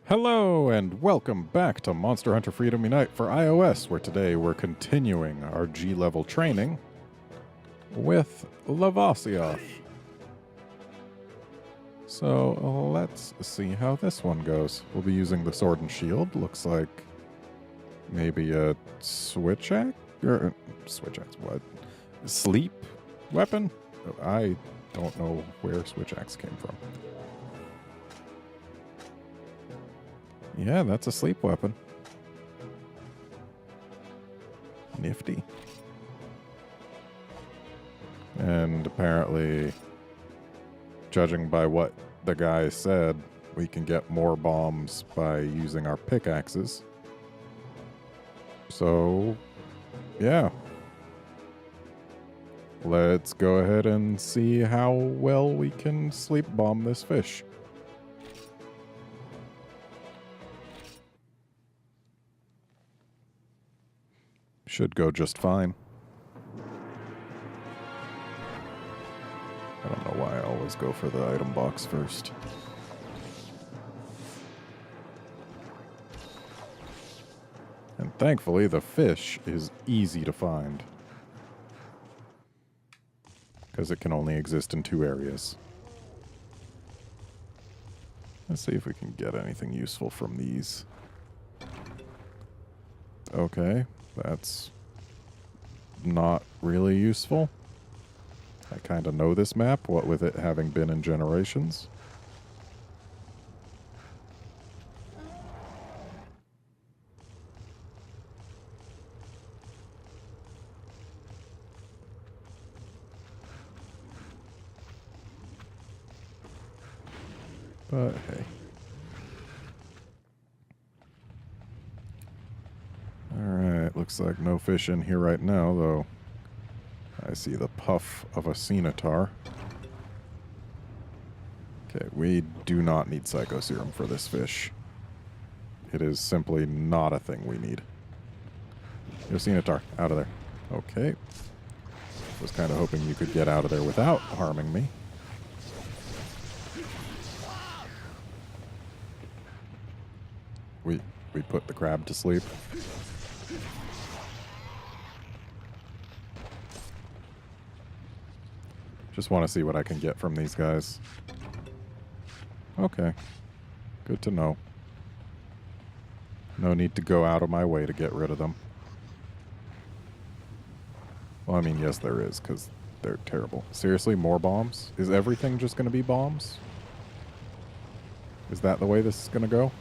Hello and welcome back to Monster Hunter Freedom Unite for iOS, where today we're continuing our G-level training with Lavasioth. So let's see how this one goes. We'll be using the sword and shield. Looks like maybe a switch axe? Or switch axe, what? Sleep weapon? I don't know where switch axe came from. Yeah, that's a sleep weapon. Nifty. And apparently, judging by what the guy said, we can get more bombs by using our pickaxes. So, yeah. Let's go ahead and see how well we can sleep bomb this fish. Should go just fine. I don't know why I always go for the item box first. And thankfully, the fish is easy to find, because it can only exist in 2 areas. Let's see if we can get anything useful from these. Okay. That's not really useful. I kind of know this map, what with it having been in Generations. But hey. Alright, looks like no fish in here right now, though I see the puff of a cenotar. Okay, we do not need Psycho Serum for this fish. It is simply not a thing we need. Your cenotar, out of there. Okay. Was kind of hoping you could get out of there without harming me. We put the crab to sleep. Just want to see what I can get from these guys. Okay. Good to know. No need to go out of my way to get rid of them. Well, I mean, yes, there is, because they're terrible. Seriously, more bombs? Is everything just going to be bombs? Is that the way this is going to go?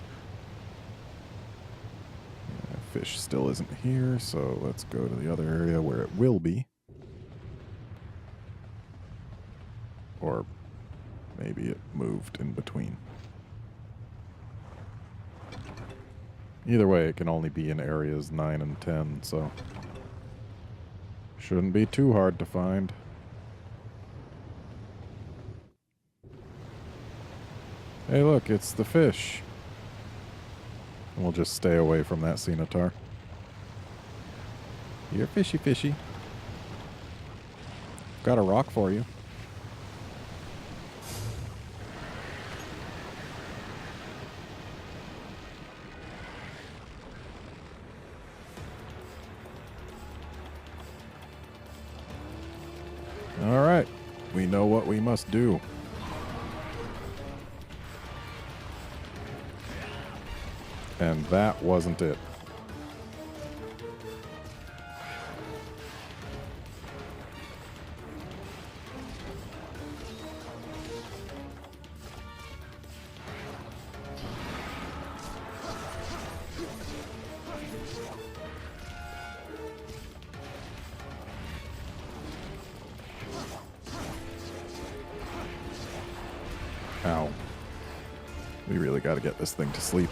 Yeah, fish still isn't here, so let's go to the other area where it will be. Or maybe it moved in between. Either way, it can only be in areas 9 and 10, so shouldn't be too hard to find. Hey look, it's the fish. We'll just stay away from that cenotar. You're fishy fishy. Got a rock for you. Alright, we know what we must do. And that wasn't it. Ow. We really got to get this thing to sleep.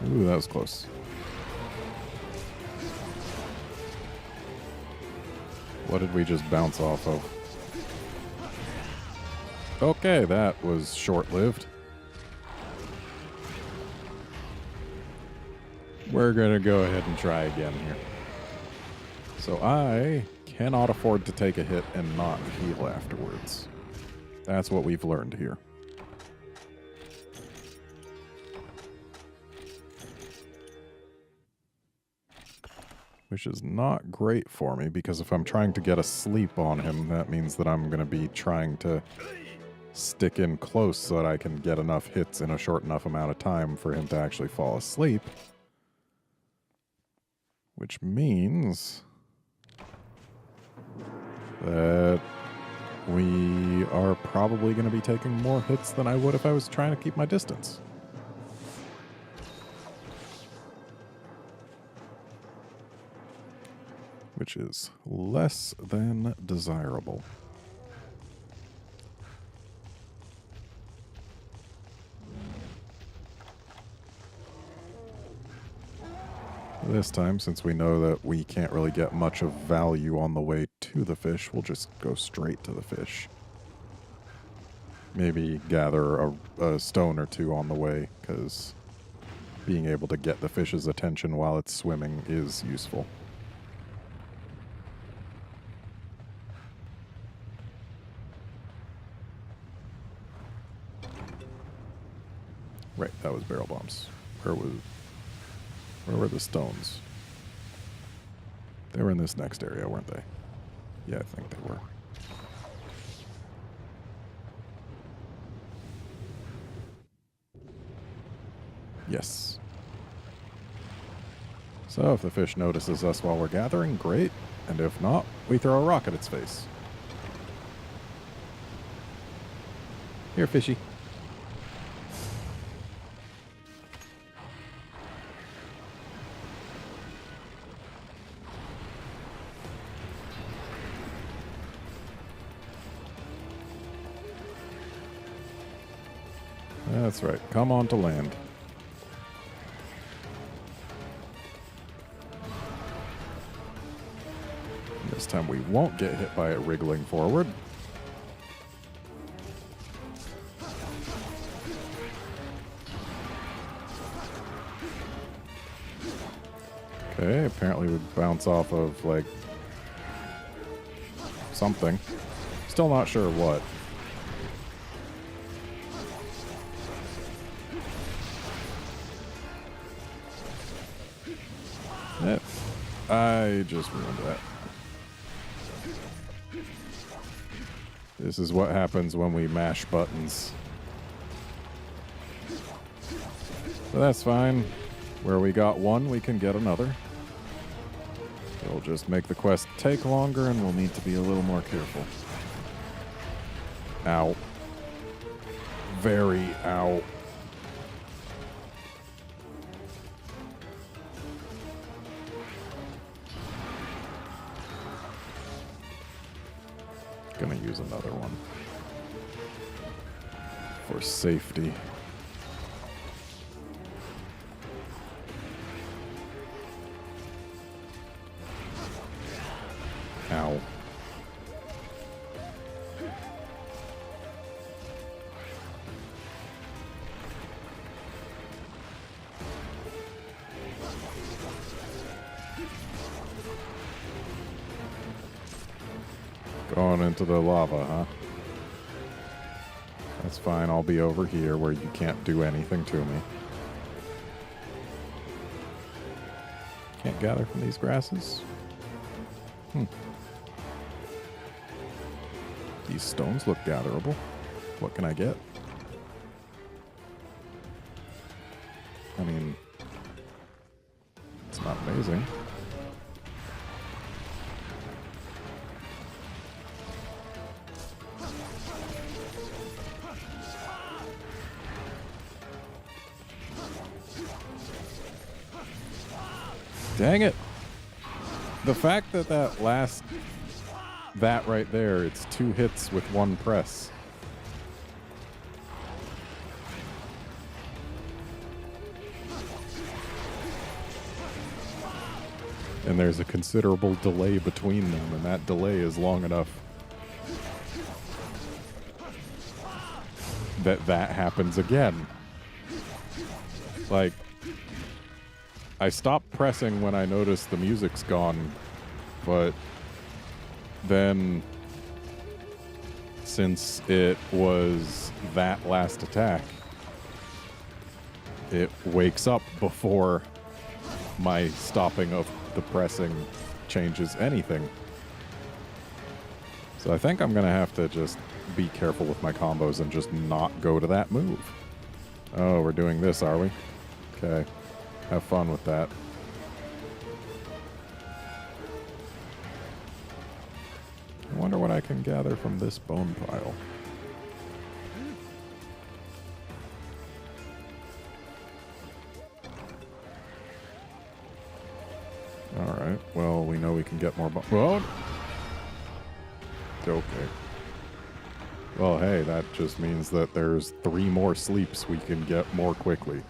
Ooh, that was close. What did we just bounce off of? Okay, that was short-lived. We're gonna go ahead and try again here. So I cannot afford to take a hit and not heal afterwards. That's what we've learned here. Which is not great for me, because if I'm trying to get a sleep on him, that means that I'm going to be trying to stick in close so that I can get enough hits in a short enough amount of time for him to actually fall asleep. Which means that we are probably going to be taking more hits than I would if I was trying to keep my distance. Which is less than desirable. This time, since we know that we can't really get much of value on the way to the fish, we'll just go straight to the fish. Maybe gather a stone or two on the way, because being able to get the fish's attention while it's swimming is useful. Right, that was barrel bombs. Where were the stones? They were in this next area, weren't they? Yeah, I think they were. Yes. So if the fish notices us while we're gathering, great. And if not, we throw a rock at its face. Here, fishy. That's right. Come on to land. This time we won't get hit by it wriggling forward. Okay, apparently we bounce off of, like, something. Still not sure what. I just ruined that. This is what happens when we mash buttons. But that's fine. Where we got one, we can get another. It'll just make the quest take longer, and we'll need to be a little more careful. Ow. Very ow. Gonna use another one for safety. Ow. Going into the lava, huh? That's fine. I'll be over here where you can't do anything to me. Can't gather from these grasses? These stones look gatherable. What can I get? I mean, it's not amazing. Dang it. The fact that that right there, it's 2 hits with 1 press. And there's a considerable delay between them, and that delay is long enough that happens again. Like, I stopped pressing when I noticed the music's gone, but then since it was that last attack, it wakes up before my stopping of the pressing changes anything. So I think I'm going to have to just be careful with my combos and just not go to that move. Oh, we're doing this, are we? Okay. Have fun with that. I wonder what I can gather from this bone pile. Alright, well, we know we can get more bone. Okay. Well, hey, that just means that there's 3 more sleeps we can get more quickly.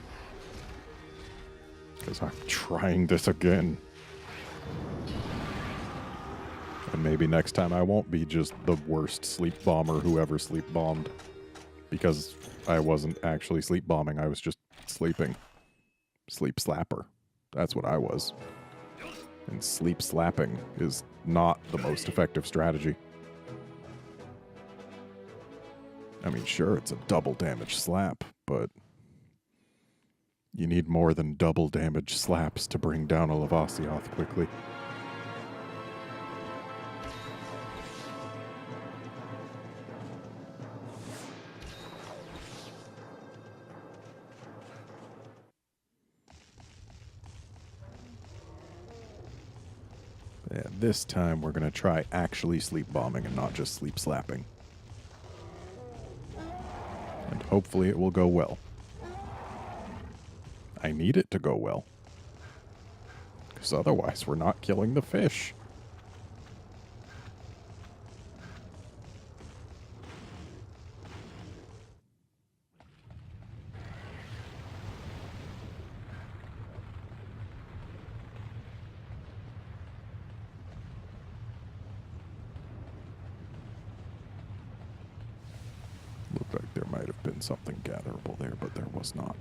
Because I'm trying this again. And maybe next time I won't be just the worst sleep bomber who ever sleep bombed. Because I wasn't actually sleep bombing, I was just sleeping. Sleep slapper. That's what I was. And sleep slapping is not the most effective strategy. I mean, sure, it's a double damage slap, but you need more than double damage slaps to bring down a Lavasioth quickly. Yeah, this time we're going to try actually sleep bombing and not just sleep slapping. And hopefully it will go well. I need it to go well. Because otherwise we're not killing the fish. Looked like there might have been something gatherable there, but there was not.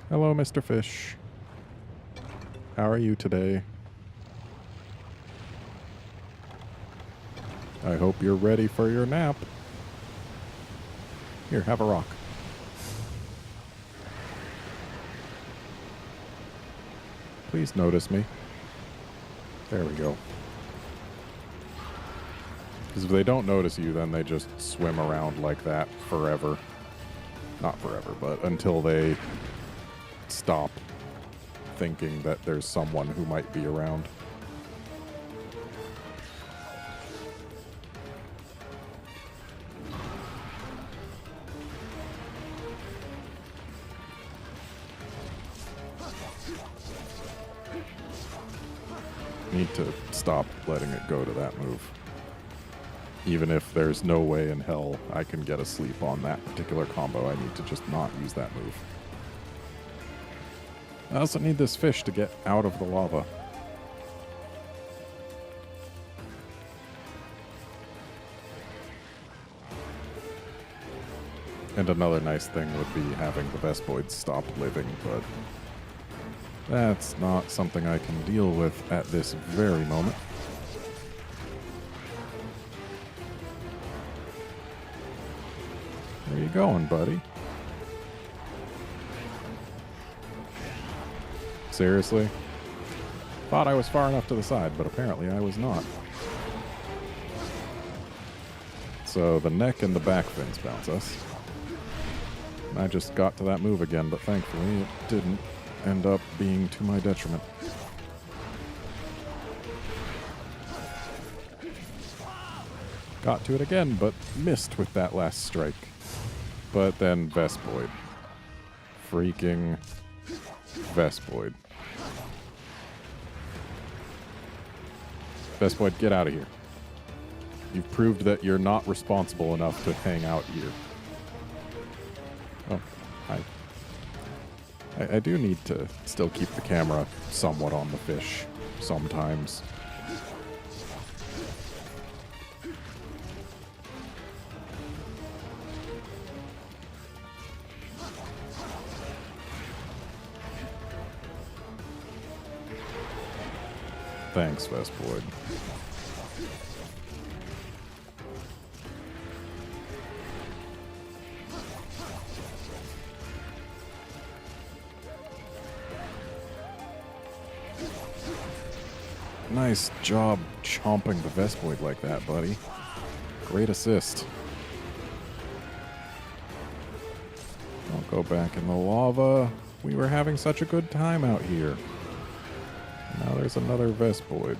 Hello, Mr. Fish. How are you today? I hope you're ready for your nap. Here, have a rock. Please notice me. There we go. Because if they don't notice you, then they just swim around like that forever. Not forever, but until they stop thinking that there's someone who might be around. Need to stop letting it go to that move. Even if there's no way in hell I can get a sleep on that particular combo, I need to just not use that move. I also need this fish to get out of the lava. And another nice thing would be having the Vespoids stop living, but that's not something I can deal with at this very moment. Where you going, buddy? Seriously? Thought I was far enough to the side, but apparently I was not. So the neck and the back fins bounce us. And I just got to that move again, but thankfully it didn't end up being to my detriment. Got to it again, but missed with that last strike. But then Vespoid. Freaking Vespoid. Vespoid, get out of here. You've proved that you're not responsible enough to hang out here. Oh, hi. I do need to still keep the camera somewhat on the fish, sometimes. Thanks, Vespoid. Nice job chomping the Vespoid like that, buddy. Great assist. Don't go back in the lava. We were having such a good time out here. Now there's another Vespoid.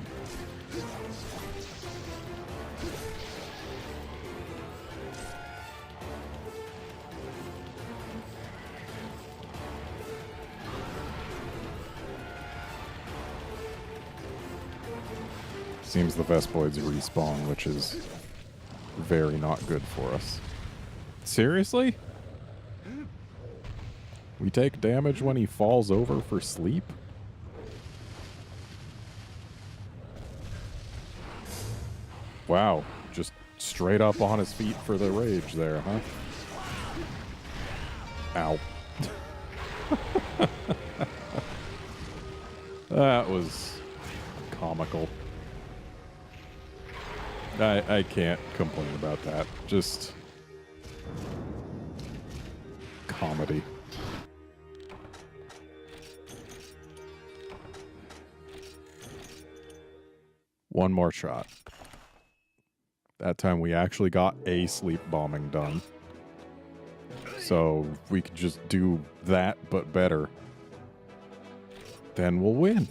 Seems the Vespoids respawn, which is very not good for us. Seriously? We take damage when he falls over for sleep? Wow, just straight up on his feet for the rage there, huh? Ow. That was comical. I can't complain about that. Just comedy. One more shot. That time we actually got a sleep bombing done. So if we could just do that, but better, then we'll win.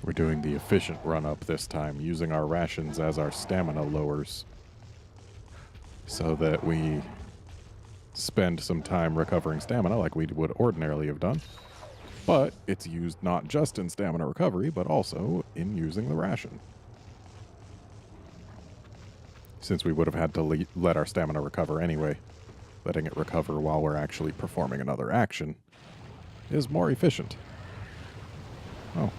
We're doing the efficient run-up this time, using our rations as our stamina lowers, so that we spend some time recovering stamina like we would ordinarily have done. But it's used not just in stamina recovery, but also in using the ration. Since we would have had to let our stamina recover anyway, letting it recover while we're actually performing another action is more efficient. Oh.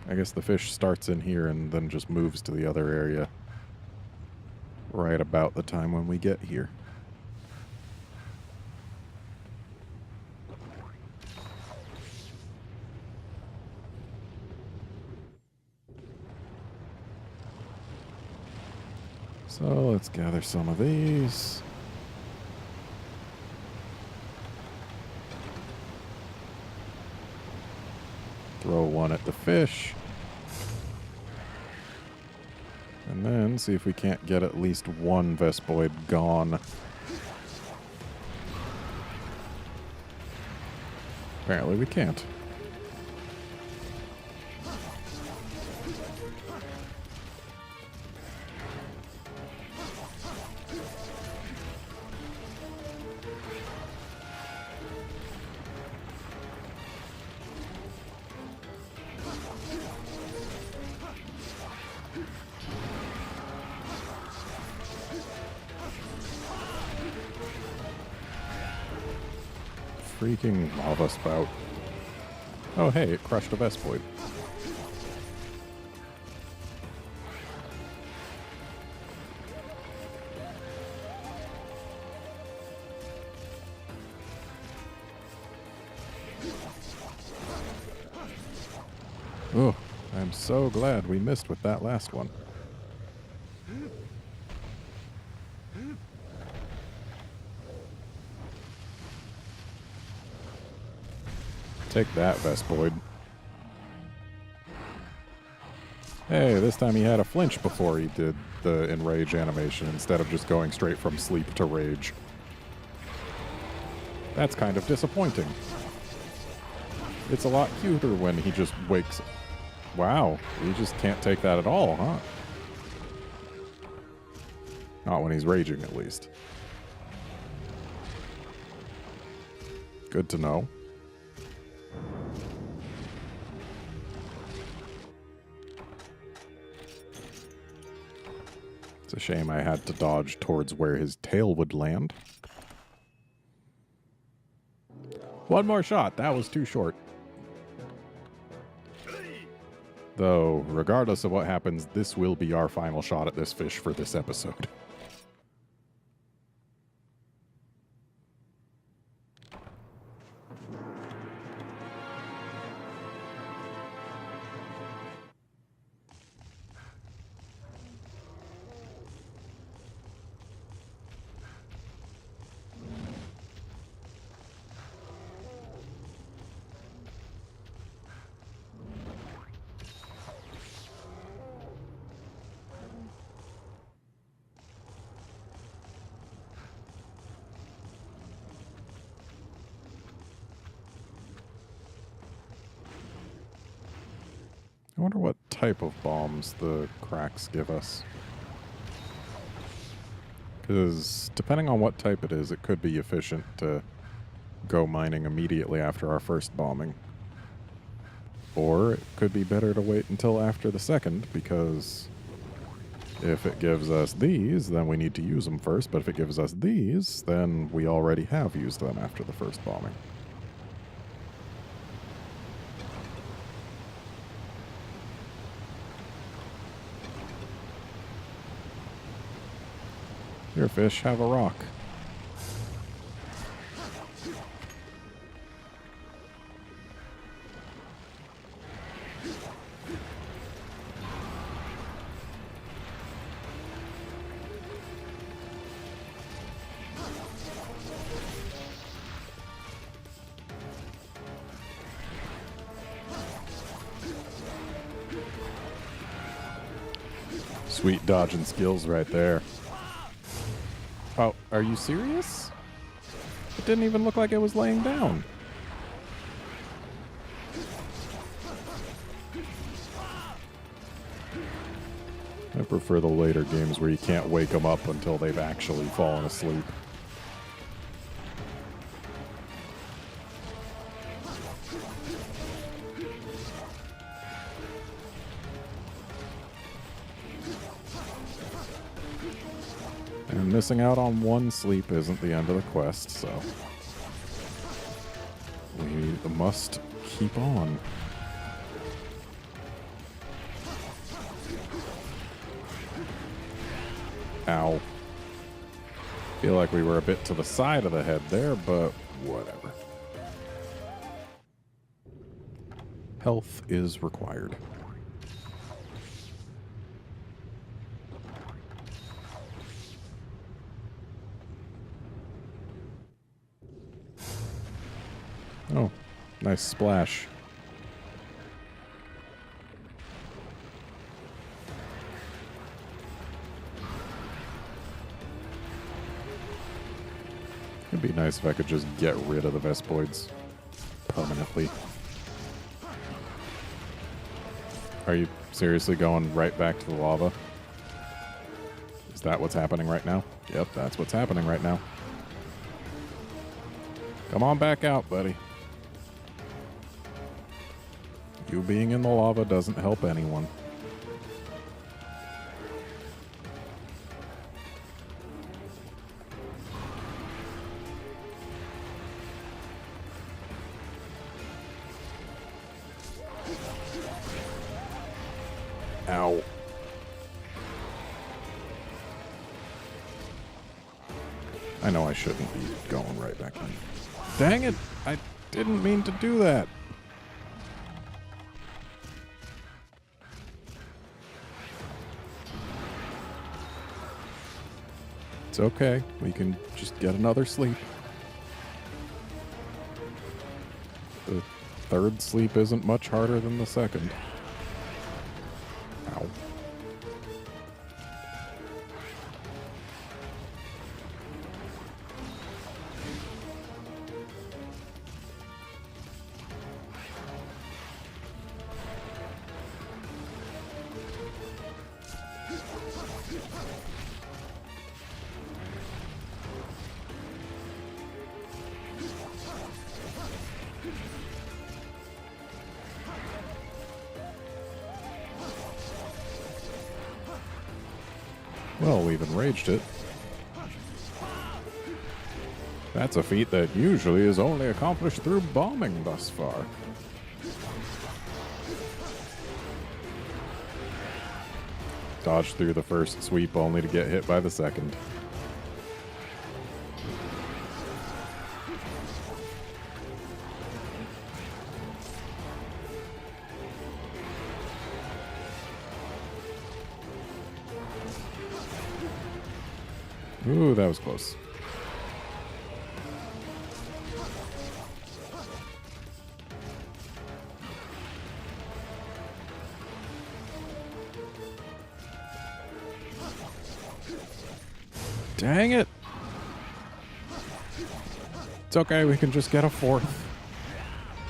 I guess the fish starts in here and then just moves to the other area right about the time when we get here. So let's gather some of these. Throw one at the fish. And then see if we can't get at least one Vespoid gone. Apparently we can't. Freaking lava spout. Oh hey, it crushed a Vespoid. Oh, I'm so glad we missed with that last one. Take that, Vespoid. Hey, this time he had a flinch before he did the enrage animation instead of just going straight from sleep to rage. That's kind of disappointing. It's a lot cuter when he just wakes... Wow, he just can't take that at all, huh? Not when he's raging, at least. Good to know. a shame I had to dodge towards where his tail would land. One more shot. That was too short. Though, regardless of what happens, this will be our final shot at this fish for this episode. I wonder what type of bombs the cracks give us. Because depending on what type it is, it could be efficient to go mining immediately after our first bombing. Or it could be better to wait until after the second, because if it gives us these, then we need to use them first. But if it gives us these, then we already have used them after the first bombing. Here, fish, have a rock. Sweet dodging skills right there. Oh, are you serious? It didn't even look like it was laying down. I prefer the later games where you can't wake them up until they've actually fallen asleep. And missing out on one sleep isn't the end of the quest, so we must keep on. Ow. Feel like we were a bit to the side of the head there, but whatever. Health is required. Oh, nice splash. It'd be nice if I could just get rid of the Vespoids permanently. Are you seriously going right back to the lava? Is that what's happening right now? Yep, that's what's happening right now. Come on back out, buddy. You being in the lava doesn't help anyone. Ow. I know I shouldn't be going right back in. Dang it! I didn't mean to do that. It's okay. We can just get another sleep. The third sleep isn't much harder than the second. Ow. Well, we've enraged it. That's a feat that usually is only accomplished through bombing thus far. Dodge through the first sweep only to get hit by the second. Ooh, that was close. Dang it! It's okay, we can just get a fourth.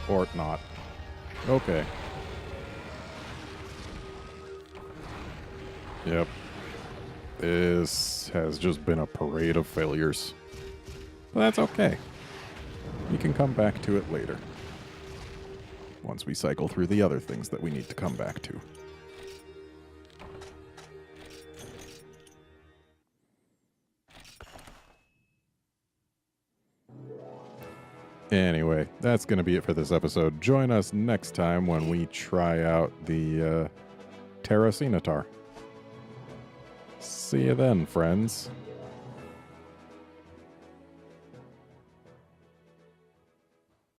Or not. Okay. Yep. This has just been a parade of failures. But that's okay. We can come back to it later. Once we cycle through the other things that we need to come back to. Anyway, that's going to be it for this episode. Join us next time when we try out the Terracinatar. See you then, friends.